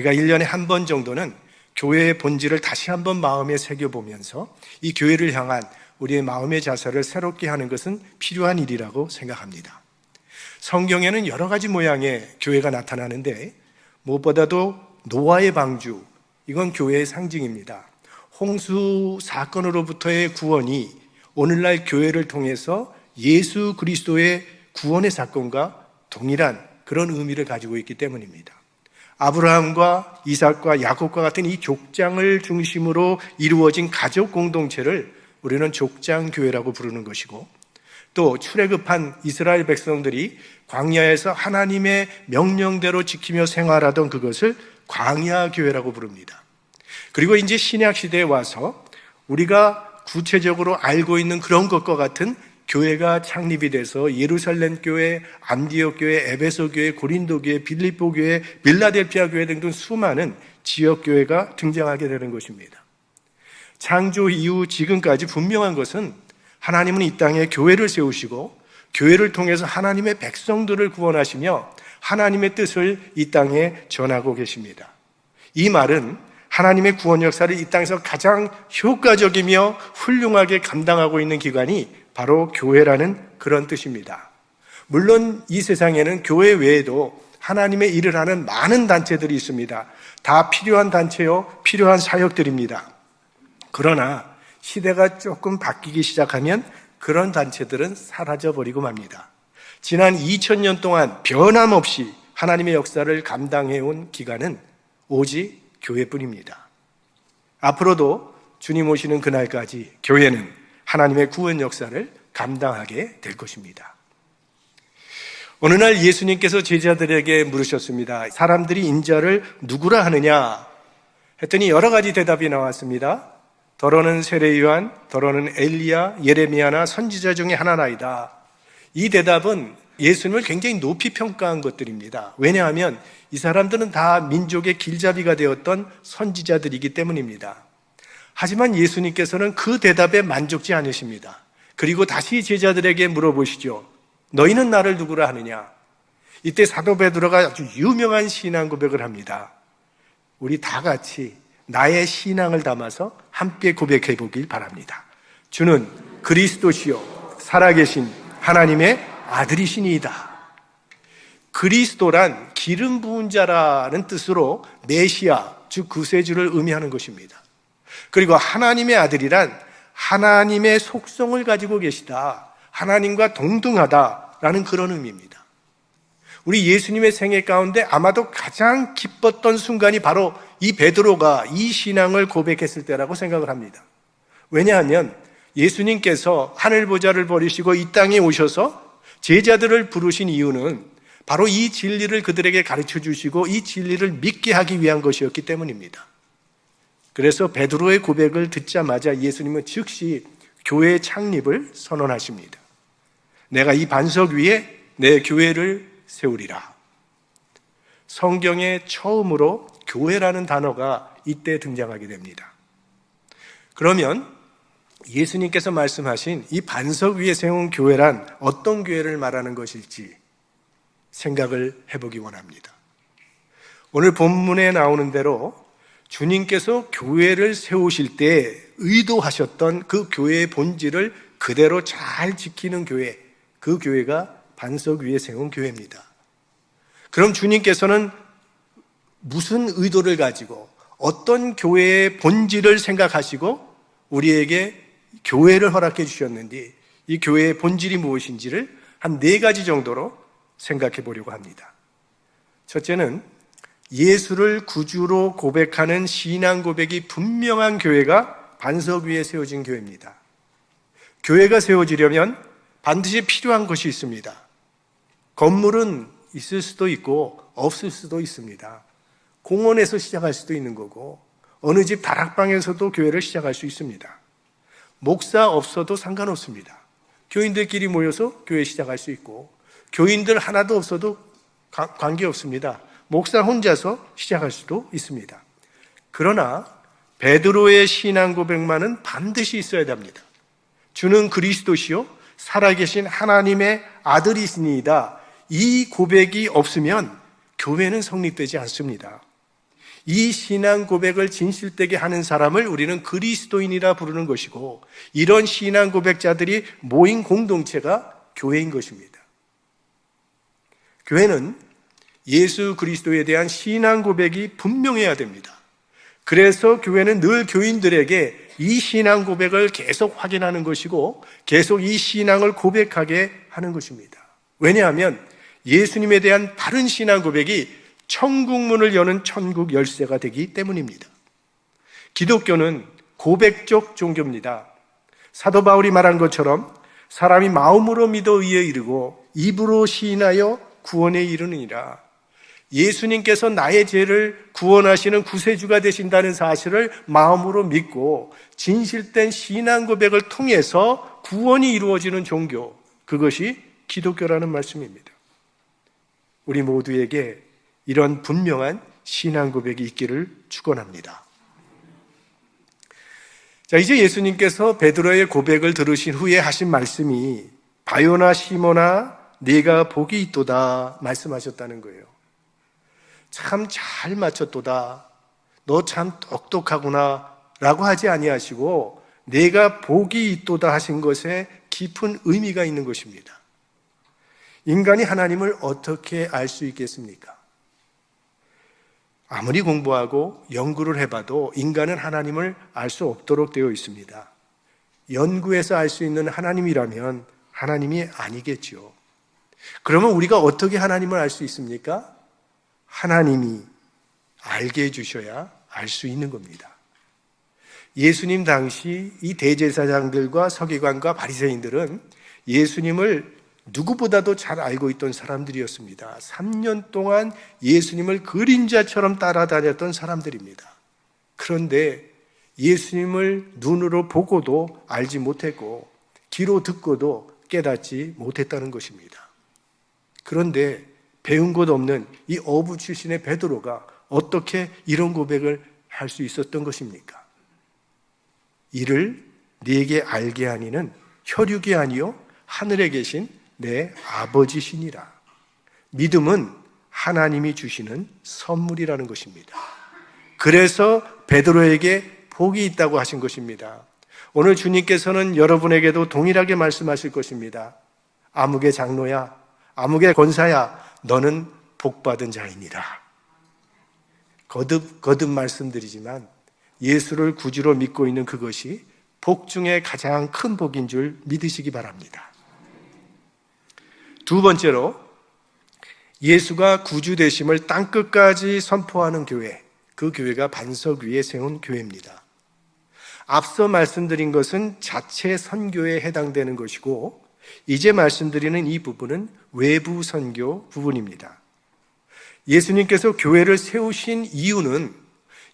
우리가 1년에 한 번 정도는 교회의 본질을 다시 한번 마음에 새겨보면서 이 교회를 향한 우리의 마음의 자세를 새롭게 하는 것은 필요한 일이라고 생각합니다. 성경에는 여러 가지 모양의 교회가 나타나는데 무엇보다도 노아의 방주, 이건 교회의 상징입니다. 홍수 사건으로부터의 구원이 오늘날 교회를 통해서 예수 그리스도의 구원의 사건과 동일한 그런 의미를 가지고 있기 때문입니다. 아브라함과 이삭과 야곱과 같은 이 족장을 중심으로 이루어진 가족 공동체를 우리는 족장교회라고 부르는 것이고, 또 출애굽한 이스라엘 백성들이 광야에서 하나님의 명령대로 지키며 생활하던 그것을 광야교회라고 부릅니다. 그리고 이제 신약시대에 와서 우리가 구체적으로 알고 있는 그런 것과 같은 교회가 창립이 돼서 예루살렘 교회, 안디옥 교회, 에베소 교회, 고린도 교회, 빌립보 교회, 빌라델피아 교회 등등 수많은 지역 교회가 등장하게 되는 것입니다. 창조 이후 지금까지 분명한 것은 하나님은 이 땅에 교회를 세우시고 교회를 통해서 하나님의 백성들을 구원하시며 하나님의 뜻을 이 땅에 전하고 계십니다. 이 말은 하나님의 구원 역사를 이 땅에서 가장 효과적이며 훌륭하게 감당하고 있는 기관이 바로 교회라는 그런 뜻입니다. 물론 이 세상에는 교회 외에도 하나님의 일을 하는 많은 단체들이 있습니다. 다 필요한 단체요, 필요한 사역들입니다. 그러나 시대가 조금 바뀌기 시작하면 그런 단체들은 사라져버리고 맙니다. 지난 2000년 동안 변함없이 하나님의 역사를 감당해온 기관은 오직 교회뿐입니다. 앞으로도 주님 오시는 그날까지 교회는 하나님의 구원 역사를 감당하게 될 것입니다. 어느 날 예수님께서 제자들에게 물으셨습니다. 사람들이 인자를 누구라 하느냐 했더니 여러 가지 대답이 나왔습니다. 더러는 세례 요한, 더러는 엘리야, 예레미야나 선지자 중에 하나나이다. 이 대답은 예수님을 굉장히 높이 평가한 것들입니다. 왜냐하면 이 사람들은 다 민족의 길잡이가 되었던 선지자들이기 때문입니다. 하지만 예수님께서는 그 대답에 만족지 않으십니다. 그리고 다시 제자들에게 물어보시죠. 너희는 나를 누구라 하느냐? 이때 사도 베드로가 아주 유명한 신앙 고백을 합니다. 우리 다 같이 나의 신앙을 담아서 함께 고백해 보길 바랍니다. 주는 그리스도시요 살아계신 하나님의 아들이시니이다. 그리스도란 기름 부은 자라는 뜻으로 메시아, 즉 구세주를 의미하는 것입니다. 그리고 하나님의 아들이란 하나님의 속성을 가지고 계시다, 하나님과 동등하다라는 그런 의미입니다. 우리 예수님의 생애 가운데 아마도 가장 기뻤던 순간이 바로 이 베드로가 이 신앙을 고백했을 때라고 생각을 합니다. 왜냐하면 예수님께서 하늘 보좌를 버리시고 이 땅에 오셔서 제자들을 부르신 이유는 바로 이 진리를 그들에게 가르쳐 주시고 이 진리를 믿게 하기 위한 것이었기 때문입니다. 그래서 베드로의 고백을 듣자마자 예수님은 즉시 교회 창립을 선언하십니다. 내가 이 반석 위에 내 교회를 세우리라. 성경에 처음으로 교회라는 단어가 이때 등장하게 됩니다. 그러면 예수님께서 말씀하신 이 반석 위에 세운 교회란 어떤 교회를 말하는 것일지 생각을 해보기 원합니다. 오늘 본문에 나오는 대로 주님께서 교회를 세우실 때 의도하셨던 그 교회의 본질을 그대로 잘 지키는 교회, 그 교회가 반석 위에 세운 교회입니다. 그럼 주님께서는 무슨 의도를 가지고 어떤 교회의 본질을 생각하시고 우리에게 교회를 허락해 주셨는지, 이 교회의 본질이 무엇인지를 한 4가지 정도로 생각해 보려고 합니다. 첫째는 예수를 구주로 고백하는 신앙 고백이 분명한 교회가 반석 위에 세워진 교회입니다. 교회가 세워지려면 반드시 필요한 것이 있습니다. 건물은 있을 수도 있고 없을 수도 있습니다. 공원에서 시작할 수도 있는 거고 어느 집 다락방에서도 교회를 시작할 수 있습니다. 목사 없어도 상관없습니다. 교인들끼리 모여서 교회 시작할 수 있고 교인들 하나도 없어도 관계없습니다. 목사 혼자서 시작할 수도 있습니다. 그러나 베드로의 신앙 고백만은 반드시 있어야 됩니다. 주는 그리스도시요 살아계신 하나님의 아들이시니이다. 이 고백이 없으면 교회는 성립되지 않습니다. 이 신앙 고백을 진실되게 하는 사람을 우리는 그리스도인이라 부르는 것이고, 이런 신앙 고백자들이 모인 공동체가 교회인 것입니다. 교회는 예수 그리스도에 대한 신앙 고백이 분명해야 됩니다. 그래서 교회는 늘 교인들에게 이 신앙 고백을 계속 확인하는 것이고, 계속 이 신앙을 고백하게 하는 것입니다. 왜냐하면 예수님에 대한 바른 신앙 고백이 천국문을 여는 천국 열쇠가 되기 때문입니다. 기독교는 고백적 종교입니다. 사도 바울이 말한 것처럼 사람이 마음으로 믿어 의에 이르고 입으로 시인하여 구원에 이르느니라. 예수님께서 나의 죄를 구원하시는 구세주가 되신다는 사실을 마음으로 믿고 진실된 신앙 고백을 통해서 구원이 이루어지는 종교, 그것이 기독교라는 말씀입니다. 우리 모두에게 이런 분명한 신앙 고백이 있기를 축원합니다. 자, 이제 예수님께서 베드로의 고백을 들으신 후에 하신 말씀이 바요나 시몬아 네가 복이 있도다 말씀하셨다는 거예요. 참 잘 맞췄도다, 너 참 똑똑하구나 라고 하지 아니하시고 내가 복이 있도다 하신 것에 깊은 의미가 있는 것입니다. 인간이 하나님을 어떻게 알 수 있겠습니까? 아무리 공부하고 연구를 해봐도 인간은 하나님을 알 수 없도록 되어 있습니다. 연구해서 알 수 있는 하나님이라면 하나님이 아니겠죠. 그러면 우리가 어떻게 하나님을 알 수 있습니까? 하나님이 알게 해주셔야 알 수 있는 겁니다. 예수님 당시 이 대제사장들과 서기관과 바리새인들은 예수님을 누구보다도 잘 알고 있던 사람들이었습니다. 3년 동안 예수님을 그림자처럼 따라다녔던 사람들입니다. 그런데 예수님을 눈으로 보고도 알지 못했고 귀로 듣고도 깨닫지 못했다는 것입니다. 그런데 배운 것 없는 이 어부 출신의 베드로가 어떻게 이런 고백을 할 수 있었던 것입니까? 이를 네게 알게 하니는 혈육이 아니요 하늘에 계신 내 아버지시니라. 믿음은 하나님이 주시는 선물이라는 것입니다. 그래서 베드로에게 복이 있다고 하신 것입니다. 오늘 주님께서는 여러분에게도 동일하게 말씀하실 것입니다. 아무개 장로야, 아무개 권사야, 너는 복받은 자이니라. 거듭 말씀드리지만 예수를 구주로 믿고 있는 그것이 복 중에 가장 큰 복인 줄 믿으시기 바랍니다. 두 번째로, 예수가 구주 되심을 땅끝까지 선포하는 교회, 그 교회가 반석 위에 세운 교회입니다. 앞서 말씀드린 것은 자체 선교에 해당되는 것이고, 이제 말씀드리는 이 부분은 외부 선교 부분입니다. 예수님께서 교회를 세우신 이유는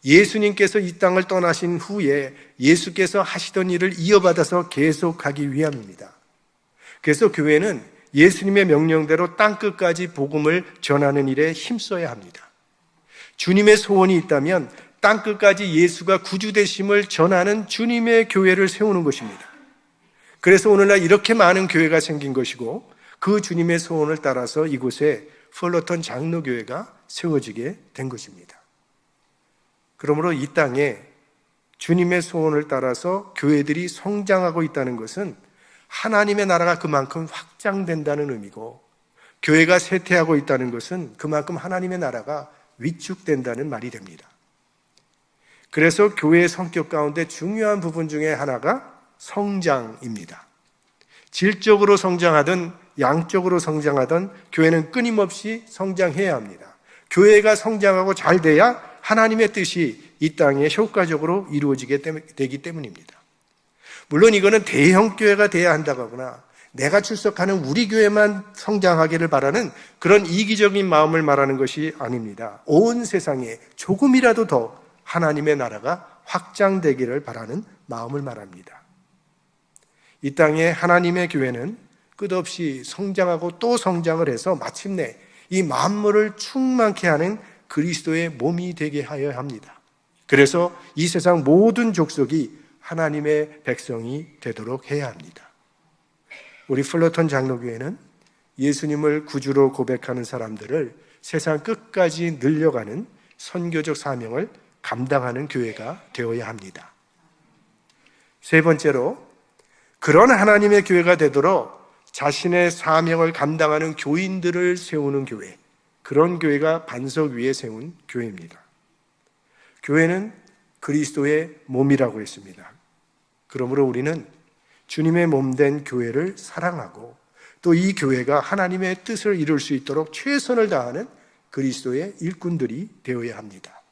예수님께서 이 땅을 떠나신 후에 예수께서 하시던 일을 이어받아서 계속하기 위함입니다. 그래서 교회는 예수님의 명령대로 땅끝까지 복음을 전하는 일에 힘써야 합니다. 주님의 소원이 있다면 땅끝까지 예수가 구주 되심을 전하는 주님의 교회를 세우는 것입니다. 그래서 오늘날 이렇게 많은 교회가 생긴 것이고, 그 주님의 소원을 따라서 이곳에 플러턴 장로교회가 세워지게 된 것입니다. 그러므로 이 땅에 주님의 소원을 따라서 교회들이 성장하고 있다는 것은 하나님의 나라가 그만큼 확장된다는 의미고, 교회가 쇠퇴하고 있다는 것은 그만큼 하나님의 나라가 위축된다는 말이 됩니다. 그래서 교회의 성격 가운데 중요한 부분 중에 하나가 성장입니다. 질적으로 성장하든 양적으로 성장하든 교회는 끊임없이 성장해야 합니다. 교회가 성장하고 잘 돼야 하나님의 뜻이 이 땅에 효과적으로 이루어지게 되기 때문입니다. 물론 이거는 대형 교회가 돼야 한다고 하거나 내가 출석하는 우리 교회만 성장하기를 바라는 그런 이기적인 마음을 말하는 것이 아닙니다. 온 세상에 조금이라도 더 하나님의 나라가 확장되기를 바라는 마음을 말합니다. 이 땅에 하나님의 교회는 끝없이 성장하고 또 성장을 해서 마침내 이 만물을 충만케 하는 그리스도의 몸이 되게 하여야 합니다. 그래서 이 세상 모든 족속이 하나님의 백성이 되도록 해야 합니다. 우리 플러턴 장로교회는 예수님을 구주로 고백하는 사람들을 세상 끝까지 늘려가는 선교적 사명을 감당하는 교회가 되어야 합니다. 세 번째로, 그런 하나님의 교회가 되도록 자신의 사명을 감당하는 교인들을 세우는 교회, 그런 교회가 반석 위에 세운 교회입니다. 교회는 그리스도의 몸이라고 했습니다. 그러므로 우리는 주님의 몸된 교회를 사랑하고 또 이 교회가 하나님의 뜻을 이룰 수 있도록 최선을 다하는 그리스도의 일꾼들이 되어야 합니다.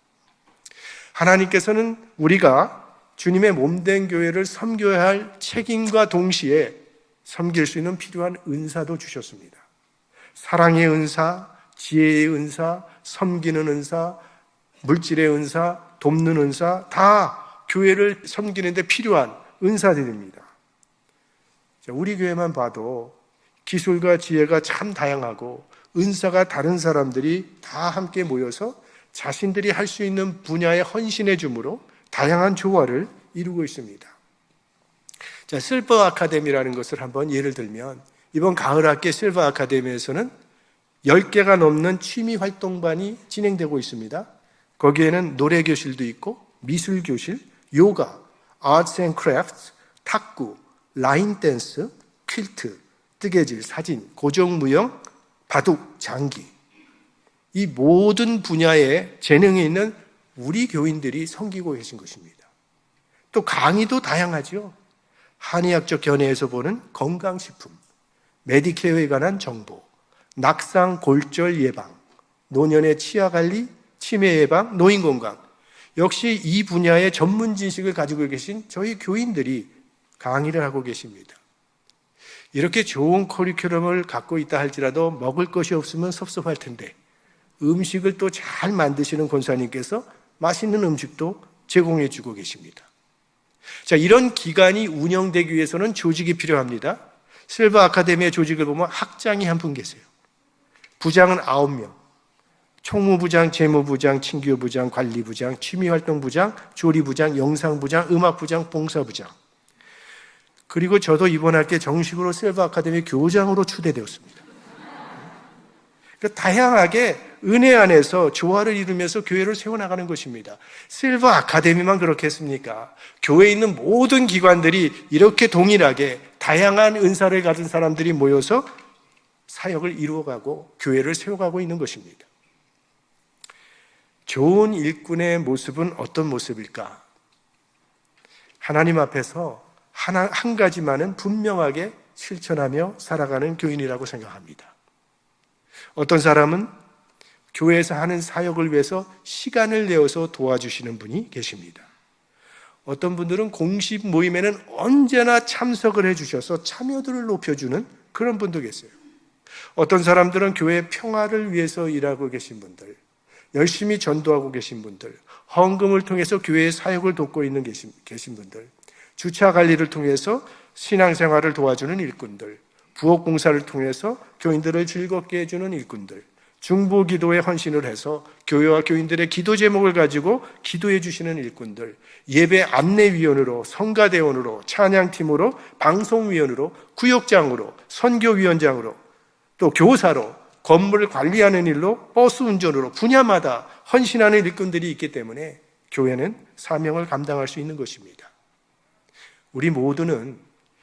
하나님께서는 우리가 주님의 몸된 교회를 섬겨야 할 책임과 동시에 섬길 수 있는 필요한 은사도 주셨습니다. 사랑의 은사, 지혜의 은사, 섬기는 은사, 물질의 은사, 돕는 은사, 다 교회를 섬기는 데 필요한 은사들입니다. 우리 교회만 봐도 기술과 지혜가 참 다양하고 은사가 다른 사람들이 다 함께 모여서 자신들이 할 수 있는 분야에 헌신해 줌으로 다양한 조화를 이루고 있습니다. 자, 실버 아카데미라는 것을 한번 예를 들면, 이번 가을 학기 실버 아카데미에서는 10개가 넘는 취미 활동반이 진행되고 있습니다. 거기에는 노래 교실도 있고 미술 교실, 요가, 아트스 앤 크래프트, 탁구, 라인 댄스, 퀼트, 뜨개질, 사진, 고정무용, 바둑, 장기, 이 모든 분야에 재능이 있는 우리 교인들이 섬기고 계신 것입니다. 또 강의도 다양하죠. 한의학적 견해에서 보는 건강식품, 메디케어에 관한 정보, 낙상, 골절 예방, 노년의 치아관리, 치매 예방, 노인 건강, 역시 이 분야의 전문 지식을 가지고 계신 저희 교인들이 강의를 하고 계십니다. 이렇게 좋은 커리큘럼을 갖고 있다 할지라도 먹을 것이 없으면 섭섭할 텐데 음식을 또 잘 만드시는 권사님께서 맛있는 음식도 제공해 주고 계십니다. 자, 이런 기관이 운영되기 위해서는 조직이 필요합니다. 실버 아카데미의 조직을 보면 학장이 한 분 계세요. 부장은 9명. 총무부장, 재무부장, 친교부장, 관리부장, 취미활동부장, 조리부장, 영상부장, 음악부장, 봉사부장. 그리고 저도 이번 학기에 정식으로 실버 아카데미 교장으로 추대되었습니다. 그러니까 다양하게 은혜 안에서 조화를 이루면서 교회를 세워나가는 것입니다. 실버 아카데미만 그렇게 했습니까? 교회에 있는 모든 기관들이 이렇게 동일하게 다양한 은사를 가진 사람들이 모여서 사역을 이루어가고 교회를 세워가고 있는 것입니다. 좋은 일꾼의 모습은 어떤 모습일까? 하나님 앞에서 한 가지만은 분명하게 실천하며 살아가는 교인이라고 생각합니다. 어떤 사람은 교회에서 하는 사역을 위해서 시간을 내어서 도와주시는 분이 계십니다. 어떤 분들은 공식 모임에는 언제나 참석을 해주셔서 참여도를 높여주는 그런 분도 계세요. 어떤 사람들은 교회 평화를 위해서 일하고 계신 분들, 열심히 전도하고 계신 분들, 헌금을 통해서 교회의 사역을 돕고 있는 계신 분들, 주차 관리를 통해서 신앙생활을 도와주는 일꾼들, 부엌 봉사를 통해서 교인들을 즐겁게 해주는 일꾼들, 중보기도에 헌신을 해서 교회와 교인들의 기도 제목을 가지고 기도해 주시는 일꾼들, 예배 안내위원으로, 성가대원으로, 찬양팀으로, 방송위원으로, 구역장으로, 선교위원장으로, 또 교사로, 건물을 관리하는 일로, 버스 운전으로 분야마다 헌신하는 일꾼들이 있기 때문에 교회는 사명을 감당할 수 있는 것입니다. 우리 모두는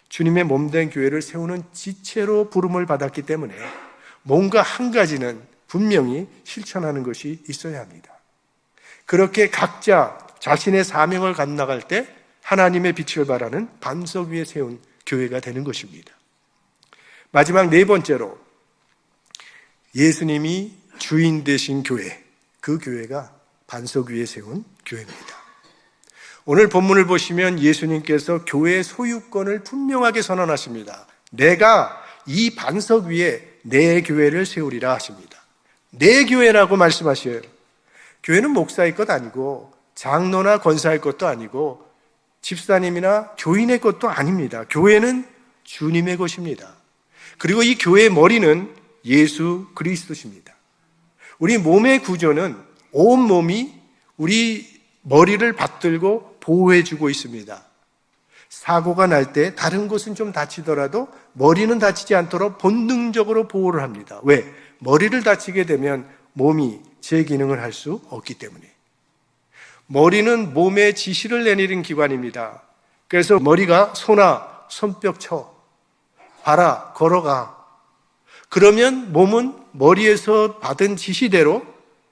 주님의 몸된 교회를 세우는 지체로 부름을 받았기 때문에 뭔가 한 가지는 분명히 실천하는 것이 있어야 합니다. 그렇게 각자 자신의 사명을 감당할 때 하나님의 빛을 발하는 반석 위에 세운 교회가 되는 것입니다. 마지막 네 번째로, 예수님이 주인 되신 교회, 그 교회가 반석 위에 세운 교회입니다. 오늘 본문을 보시면 예수님께서 교회의 소유권을 분명하게 선언하십니다. 내가 이 반석 위에 내 교회를 세우리라 하십니다. 내 교회라고 말씀하셔요. 교회는 목사의 것 아니고 장로나 권사의 것도 아니고 집사님이나 교인의 것도 아닙니다. 교회는 주님의 것입니다. 그리고 이 교회의 머리는 예수 그리스도십니다. 우리 몸의 구조는 온 몸이 우리 머리를 받들고 보호해주고 있습니다. 사고가 날 때 다른 곳은 좀 다치더라도 머리는 다치지 않도록 본능적으로 보호를 합니다. 왜? 머리를 다치게 되면 몸이 제 기능을 할 수 없기 때문에. 머리는 몸의 지시를 내리는 기관입니다. 그래서 머리가 손아, 손뼉 쳐, 봐라, 걸어가. 그러면 몸은 머리에서 받은 지시대로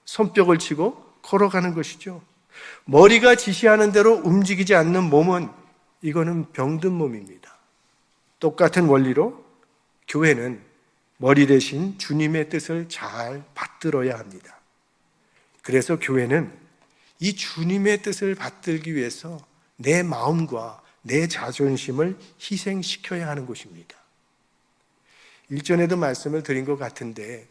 손뼉을 치고 걸어가는 것이죠. 머리가 지시하는 대로 움직이지 않는 몸은 이거는 병든 몸입니다. 똑같은 원리로 교회는 머리 대신 주님의 뜻을 잘 받들어야 합니다. 그래서 교회는 이 주님의 뜻을 받들기 위해서 내 마음과 내 자존심을 희생시켜야 하는 것입니다. 일전에도 말씀을 드린 것 같은데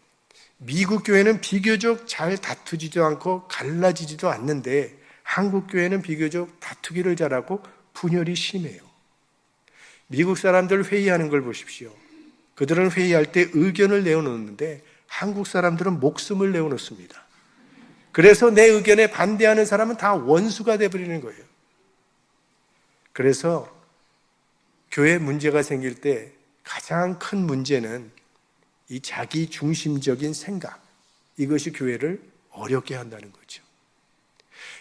미국 교회는 비교적 잘 다투지도 않고 갈라지지도 않는데 한국 교회는 비교적 다투기를 잘하고 분열이 심해요. 미국 사람들 회의하는 걸 보십시오. 그들은 회의할 때 의견을 내어놓는데 한국 사람들은 목숨을 내어놓습니다. 그래서 내 의견에 반대하는 사람은 다 원수가 되어버리는 거예요. 그래서 교회 문제가 생길 때 가장 큰 문제는 이 자기 중심적인 생각, 이것이 교회를 어렵게 한다는 거죠.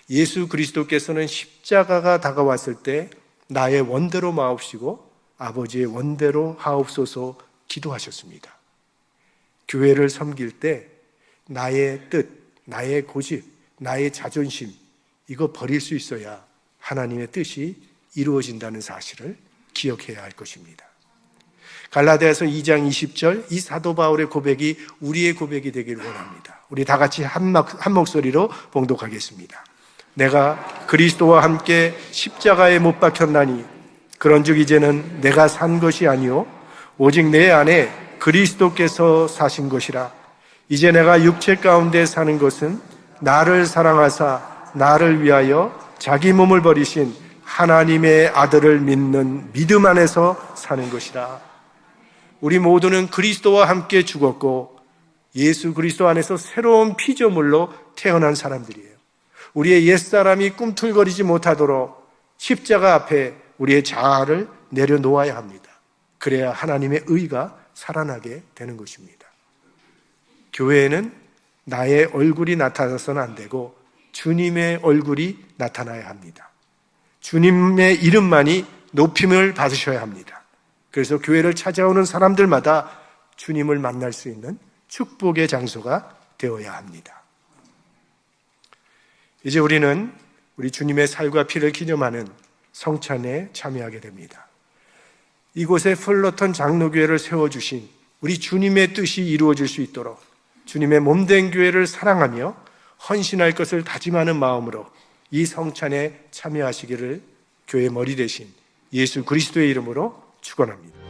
예수 그리스도께서는 십자가가 다가왔을 때 나의 원대로 마옵시고 아버지의 원대로 하옵소서 기도하셨습니다. 교회를 섬길 때 나의 뜻, 나의 고집, 나의 자존심, 이거 버릴 수 있어야 하나님의 뜻이 이루어진다는 사실을 기억해야 할 것입니다. 갈라디아서 2장 20절, 이 사도 바울의 고백이 우리의 고백이 되기를 원합니다. 우리 다 같이 한 목소리로 봉독하겠습니다. 내가 그리스도와 함께 십자가에 못 박혔나니 그런즉 이제는 내가 산 것이 아니요 오직 내 안에 그리스도께서 사신 것이라. 이제 내가 육체 가운데 사는 것은 나를 사랑하사 나를 위하여 자기 몸을 버리신 하나님의 아들을 믿는 믿음 안에서 사는 것이라. 우리 모두는 그리스도와 함께 죽었고 예수 그리스도 안에서 새로운 피조물로 태어난 사람들이에요. 우리의 옛사람이 꿈틀거리지 못하도록 십자가 앞에 우리의 자아를 내려놓아야 합니다. 그래야 하나님의 의가 살아나게 되는 것입니다. 교회에는 나의 얼굴이 나타나서는 안 되고 주님의 얼굴이 나타나야 합니다. 주님의 이름만이 높임을 받으셔야 합니다. 그래서 교회를 찾아오는 사람들마다 주님을 만날 수 있는 축복의 장소가 되어야 합니다. 이제 우리는 우리 주님의 살과 피를 기념하는 성찬에 참여하게 됩니다. 이곳에 플러턴 장로교회를 세워주신 우리 주님의 뜻이 이루어질 수 있도록 주님의 몸된 교회를 사랑하며 헌신할 것을 다짐하는 마음으로 이 성찬에 참여하시기를 교회 머리 대신 예수 그리스도의 이름으로 축원합니다.